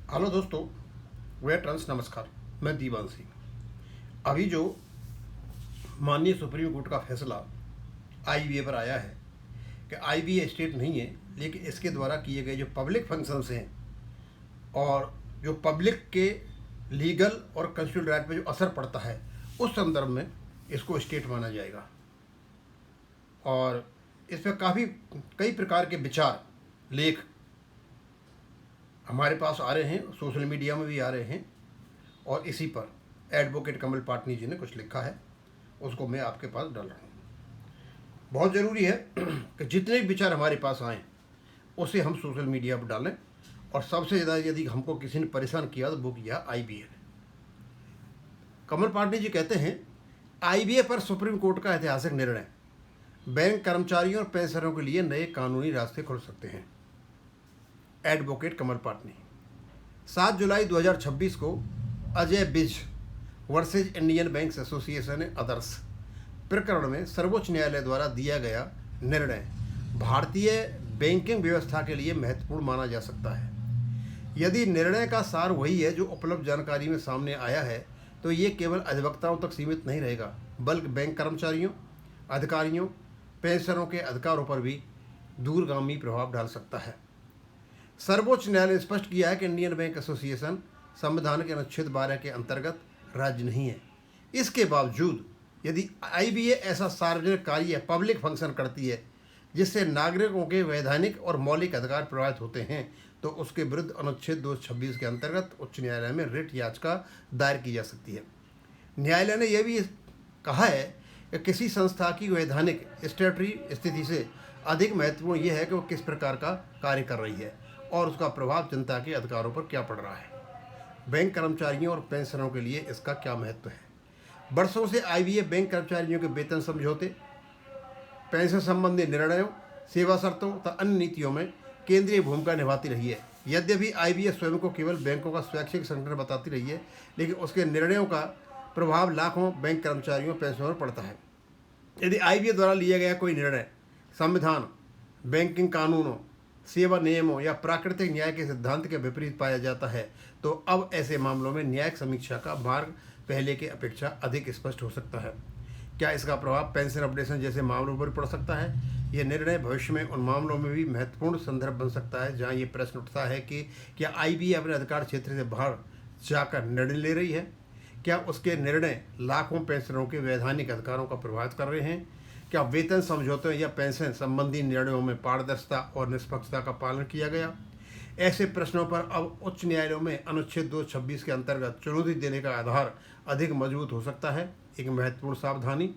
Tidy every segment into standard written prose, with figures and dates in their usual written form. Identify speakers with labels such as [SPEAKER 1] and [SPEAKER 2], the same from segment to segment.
[SPEAKER 1] Hello दोस्तों, veterans नमस्कार। मैं दीवान सिंह। अभी जो माननीय सुप्रीम कोर्ट का फैसला आईबीए पर आया है कि आईबीए स्टेट नहीं है, लेकिन इसके द्वारा किए गए जो पब्लिक फंक्शंस हैं और जो पब्लिक के लीगल और कॉन्स्टिट्यूशनल राइट पे जो असर पड़ता है, उस संदर्भ में इसको स्टेट माना जाएगा। और इस पर काफ़ी कई प्रकार के विचार लेख हमारे पास आ रहे हैं, सोशल मीडिया में भी आ रहे हैं, और इसी पर एडवोकेट कमल पाटनी जी ने कुछ लिखा है, उसको मैं आपके पास डाल रहा हूँ। बहुत ज़रूरी है कि जितने भी विचार हमारे पास आएँ उसे हम सोशल मीडिया पर डालें, और सबसे ज़्यादा यदि हमको किसी ने परेशान किया तो वो किया आईबीए ने। कमल पाटनी जी कहते हैं, आईबीए पर सुप्रीम कोर्ट का ऐतिहासिक निर्णय बैंक कर्मचारियों और पेंशनरों के लिए नए कानूनी रास्ते खुल सकते हैं। एडवोकेट कमल पाटनी। 7 जुलाई 2026 को अजय बिज versus Indian banks association others प्रकरण में सर्वोच्च न्यायालय द्वारा दिया गया निर्णय भारतीय बैंकिंग व्यवस्था के लिए महत्वपूर्ण माना जा सकता है। यदि निर्णय का सार वही है जो उपलब्ध जानकारी में सामने आया है, तो ये केवल अधिवक्ताओं तक सीमित नहीं रहेगा, बल्कि बैंक कर्मचारियों, अधिकारियों, पेंशनरों के अधिकारों पर भी दूरगामी प्रभाव डाल सकता है। सर्वोच्च न्यायालय ने स्पष्ट किया है कि इंडियन बैंक एसोसिएशन संविधान के अनुच्छेद 12 के अंतर्गत राज्य नहीं है। इसके बावजूद यदि आईबीए ऐसा सार्वजनिक कार्य या पब्लिक फंक्शन करती है जिससे नागरिकों के वैधानिक और मौलिक अधिकार प्रभावित होते हैं, तो उसके विरुद्ध अनुच्छेद 226 के अंतर्गत उच्च न्यायालय में रिट याचिका दायर की जा सकती है। न्यायालय ने यह भी कहा है कि किसी संस्था की वैधानिक स्टेटरी स्थिति से अधिक महत्वपूर्ण यह है कि वो किस प्रकार का कार्य कर रही है और उसका प्रभाव जनता के अधिकारों पर क्या पड़ रहा है। बैंक कर्मचारियों और पेंशनरों के लिए इसका क्या महत्व है। वर्षों से आईबीए बैंक कर्मचारियों के वेतन समझौते, पेंशन संबंधी निर्णयों, सेवा शर्तों तथा अन्य नीतियों में केंद्रीय भूमिका निभाती रही है। यद्यपि आईबीए स्वयं को केवल बैंकों का स्वैच्छिक संगठन बताती रही है, लेकिन उसके निर्णयों का प्रभाव लाखों बैंक कर्मचारियों और पेंशनरों पर पड़ता है। यदि आईबीए द्वारा लिया गया कोई निर्णय संविधान, बैंकिंग कानूनों, सेवा नियमों या प्राकृतिक न्याय के सिद्धांत के विपरीत पाया जाता है, तो अब ऐसे मामलों में न्यायिक समीक्षा का मार्ग पहले के अपेक्षा अधिक स्पष्ट हो सकता है। क्या इसका प्रभाव पेंशन अपडेशन जैसे मामलों पर पड़ सकता है? यह निर्णय भविष्य में उन मामलों में भी महत्वपूर्ण संदर्भ बन सकता है जहां ये प्रश्न उठता है कि क्या आईबीए अपने अधिकार क्षेत्र से बाहर जाकर निर्णय ले रही है? क्या उसके निर्णय लाखों पेंशनरों के वैधानिक अधिकारों का प्रभावित कर रहे हैं? क्या वेतन समझौतों या पेंशन संबंधी निर्णयों में पारदर्शिता और निष्पक्षता का पालन किया गया? ऐसे प्रश्नों पर अब उच्च न्यायालयों में अनुच्छेद 226 के अंतर्गत चुनौती देने का आधार अधिक मजबूत हो सकता है। एक महत्वपूर्ण सावधानी,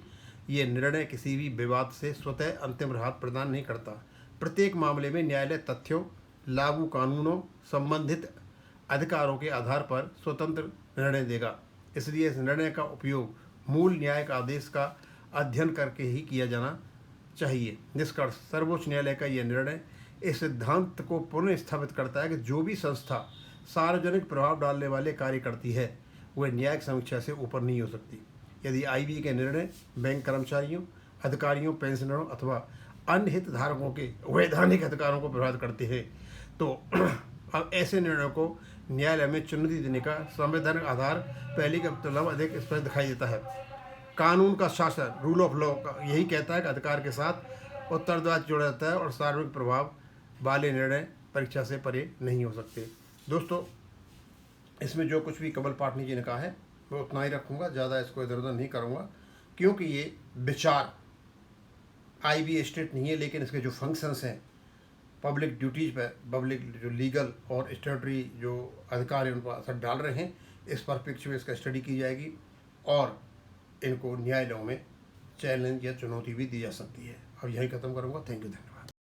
[SPEAKER 1] ये निर्णय किसी भी विवाद से स्वतः अंतिम राहत प्रदान नहीं करता। प्रत्येक मामले में न्यायालय तथ्यों, लागू कानूनों, संबंधित अधिकारों के आधार पर स्वतंत्र निर्णय देगा। इसलिए इस निर्णय का उपयोग मूल न्यायिक आदेश का अध्ययन करके ही किया जाना चाहिए। निष्कर्ष, सर्वोच्च न्यायालय का यह निर्णय इस सिद्धांत को पुनः स्थापित करता है कि जो भी संस्था सार्वजनिक प्रभाव डालने वाले कार्य करती है वह न्यायिक समीक्षा से ऊपर नहीं हो सकती। यदि आईबीए के निर्णय बैंक कर्मचारियों, अधिकारियों, पेंशनरों अथवा अन्य हितधारकों के वैधानिक अधिकारों को प्रभावित करते हैं, तो अब ऐसे निर्णयों को न्यायालय में चुनौती देने का संवैधानिक आधार पहले के तुलना में अधिक स्पष्ट दिखाई देता है। कानून का शासन, रूल ऑफ लॉ यही कहता है कि अधिकार के साथ उत्तरदायित्व जुड़ा रहता है और सार्वजनिक प्रभाव वाले निर्णय परीक्षा से परे नहीं हो सकते। दोस्तों, इसमें जो कुछ भी कमल पाटनी जी ने कहा है मैं उतना ही रखूँगा, ज़्यादा इसको इधर उधर नहीं करूँगा, क्योंकि ये विचार आईबीए स्टेट नहीं है, लेकिन इसके जो फंक्शंस हैं, पब्लिक ड्यूटीज़ पर पब्लिक जो लीगल और स्टेटरी जो अधिकार हैं उन पर असर डाल रहे हैं। इस परिप्रेक्ष्य में इसका स्टडी की जाएगी और इनको न्यायालयों में चैलेंज या चुनौती भी दी जा सकती है। अब यही खत्म करूँगा। Thank you.